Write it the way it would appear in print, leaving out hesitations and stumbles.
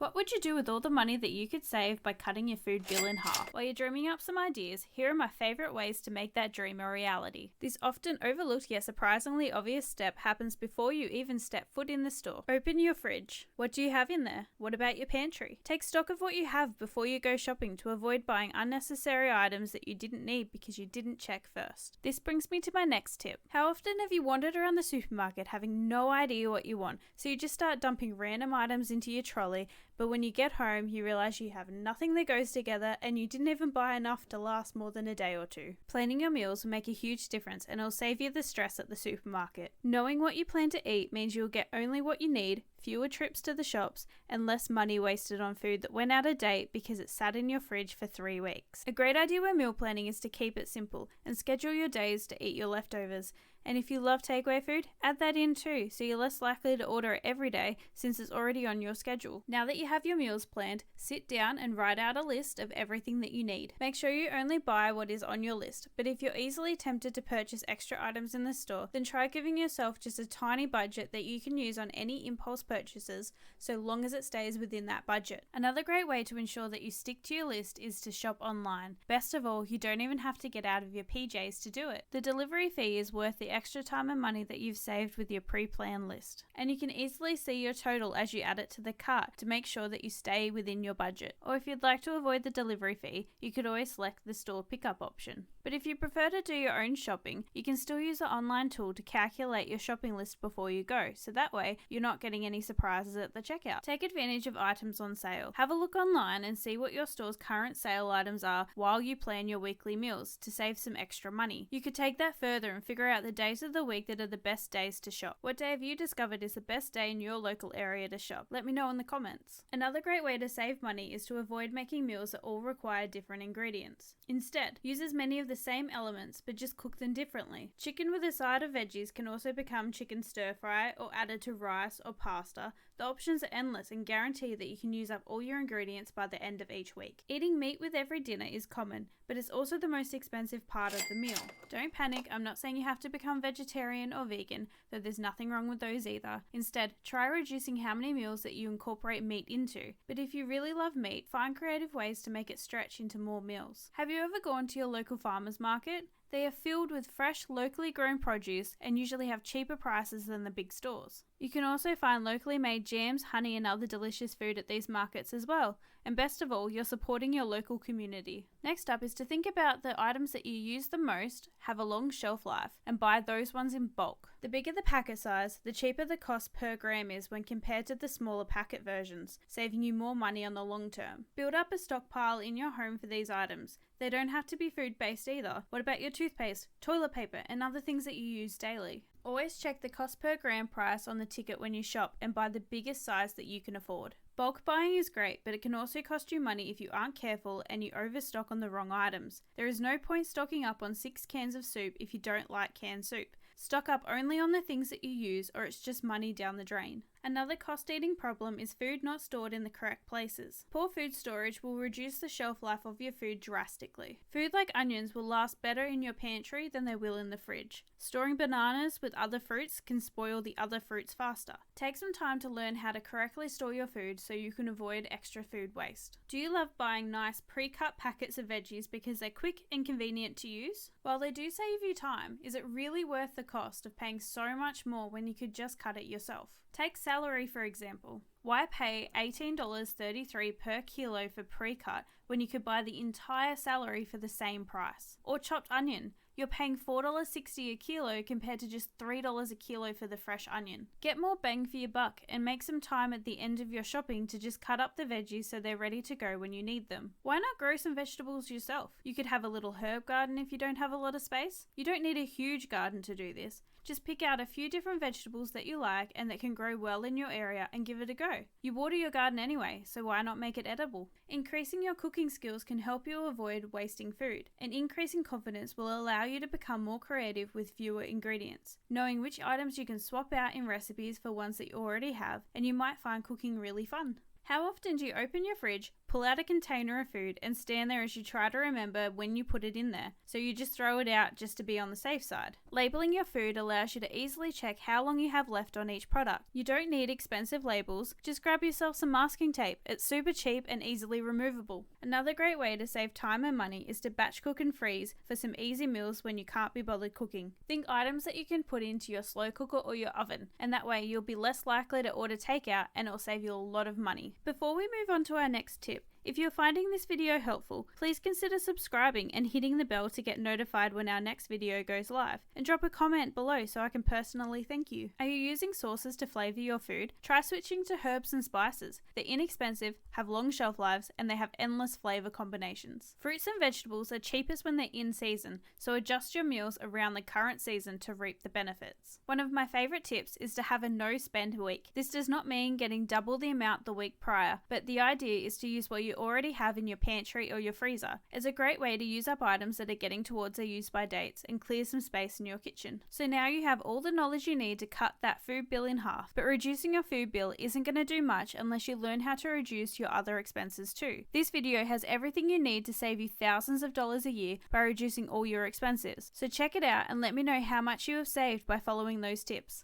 What would you do with all the money that you could save by cutting your food bill in half? While you're dreaming up some ideas, here are my favourite ways to make that dream a reality. This often overlooked yet surprisingly obvious step happens before you even step foot in the store. Open your fridge. What do you have in there? What about your pantry? Take stock of what you have before you go shopping to avoid buying unnecessary items that you didn't need because you didn't check first. This brings me to my next tip. How often have you wandered around the supermarket having no idea what you want, so you just start dumping random items into your trolley, but when you get home, you realize you have nothing that goes together and you didn't even buy enough to last more than a day or two. Planning your meals will make a huge difference and it'll save you the stress at the supermarket. Knowing what you plan to eat means you'll get only what you need, fewer trips to the shops, and less money wasted on food that went out of date because it sat in your fridge for 3 weeks. A great idea when meal planning is to keep it simple and schedule your days to eat your leftovers. And if you love takeaway food, add that in too, so you're less likely to order it every day since it's already on your schedule. Now that you have your meals planned, sit down and write out a list of everything that you need. Make sure you only buy what is on your list, but if you're easily tempted to purchase extra items in the store, then try giving yourself just a tiny budget that you can use on any impulse purchases so long as it stays within that budget. Another great way to ensure that you stick to your list is to shop online. Best of all, you don't even have to get out of your PJs to do it. The delivery fee is worth the extra time and money that you've saved with your pre-planned list. And you can easily see your total as you add it to the cart to make sure that you stay within your budget. Or if you'd like to avoid the delivery fee, you could always select the store pickup option. But if you prefer to do your own shopping, you can still use the online tool to calculate your shopping list before you go, so that way you're not getting any surprises at the checkout. Take advantage of items on sale. Have a look online and see what your store's current sale items are while you plan your weekly meals to save some extra money. You could take that further and figure out the days of the week that are the best days to shop. What day have you discovered is the best day in your local area to shop? Let me know in the comments. Another great way to save money is to avoid making meals that all require different ingredients. Instead, use as many of the same elements but just cook them differently. Chicken with a side of veggies can also become chicken stir fry or added to rice or pasta. The options are endless and guarantee that you can use up all your ingredients by the end of each week. Eating meat with every dinner is common, but it's also the most expensive part of the meal. Don't panic, I'm not saying you have to become vegetarian or vegan, though there's nothing wrong with those either. Instead, try reducing how many meals that you incorporate meat into. But if you really love meat, find creative ways to make it stretch into more meals. Have you ever gone to your local farmer's market? They are filled with fresh, locally grown produce and usually have cheaper prices than the big stores. You can also find locally made jams, honey and other delicious food at these markets as well. And best of all, you're supporting your local community. Next up is to think about the items that you use the most, have a long shelf life, and buy those ones in bulk. The bigger the packet size, the cheaper the cost per gram is when compared to the smaller packet versions, saving you more money on the long term. Build up a stockpile in your home for these items. They don't have to be food-based either. What about your toothpaste, toilet paper, and other things that you use daily? Always check the cost per gram price on the ticket when you shop and buy the biggest size that you can afford. Bulk buying is great, but it can also cost you money if you aren't careful and you overstock on the wrong items. There is no point stocking up on 6 cans of soup if you don't like canned soup. Stock up only on the things that you use or it's just money down the drain. Another cost-eating problem is food not stored in the correct places. Poor food storage will reduce the shelf life of your food drastically. Food like onions will last better in your pantry than they will in the fridge. Storing bananas with other fruits can spoil the other fruits faster. Take some time to learn how to correctly store your food so you can avoid extra food waste. Do you love buying nice pre-cut packets of veggies because they're quick and convenient to use? While they do save you time, is it really worth the cost of paying so much more when you could just cut it yourself? Take celery for example. Why pay $18.33 per kilo for pre-cut when you could buy the entire celery for the same price? Or chopped onion. You're paying $4.60 a kilo compared to just $3 a kilo for the fresh onion. Get more bang for your buck and make some time at the end of your shopping to just cut up the veggies so they're ready to go when you need them. Why not grow some vegetables yourself? You could have a little herb garden if you don't have a lot of space. You don't need a huge garden to do this. Just pick out a few different vegetables that you like and that can grow well in your area and give it a go. You water your garden anyway, so why not make it edible? Increasing your cooking skills can help you avoid wasting food, and increasing confidence will allow you to become more creative with fewer ingredients, knowing which items you can swap out in recipes for ones that you already have, and you might find cooking really fun. How often do you open your fridge, Pull out a container of food and stand there as you try to remember when you put it in there, so you just throw it out just to be on the safe side. Labeling your food allows you to easily check how long you have left on each product. You don't need expensive labels, just grab yourself some masking tape. It's super cheap and easily removable. Another great way to save time and money is to batch cook and freeze for some easy meals when you can't be bothered cooking. Think items that you can put into your slow cooker or your oven, and that way you'll be less likely to order takeout and it'll save you a lot of money. Before we move on to our next tip, if you're finding this video helpful, please consider subscribing and hitting the bell to get notified when our next video goes live, and drop a comment below so I can personally thank you. Are you using sauces to flavour your food? Try switching to herbs and spices. They're inexpensive, have long shelf lives, and they have endless flavour combinations. Fruits and vegetables are cheapest when they're in season, so adjust your meals around the current season to reap the benefits. One of my favourite tips is to have a no-spend week. This does not mean getting double the amount the week prior, but the idea is to use what you already have in your pantry or your freezer. It's a great way to use up items that are getting towards their use by dates and clear some space in your kitchen. So now you have all the knowledge you need to cut that food bill in half, but reducing your food bill isn't going to do much unless you learn how to reduce your other expenses too. This video has everything you need to save you thousands of dollars a year by reducing all your expenses. So check it out and let me know how much you have saved by following those tips.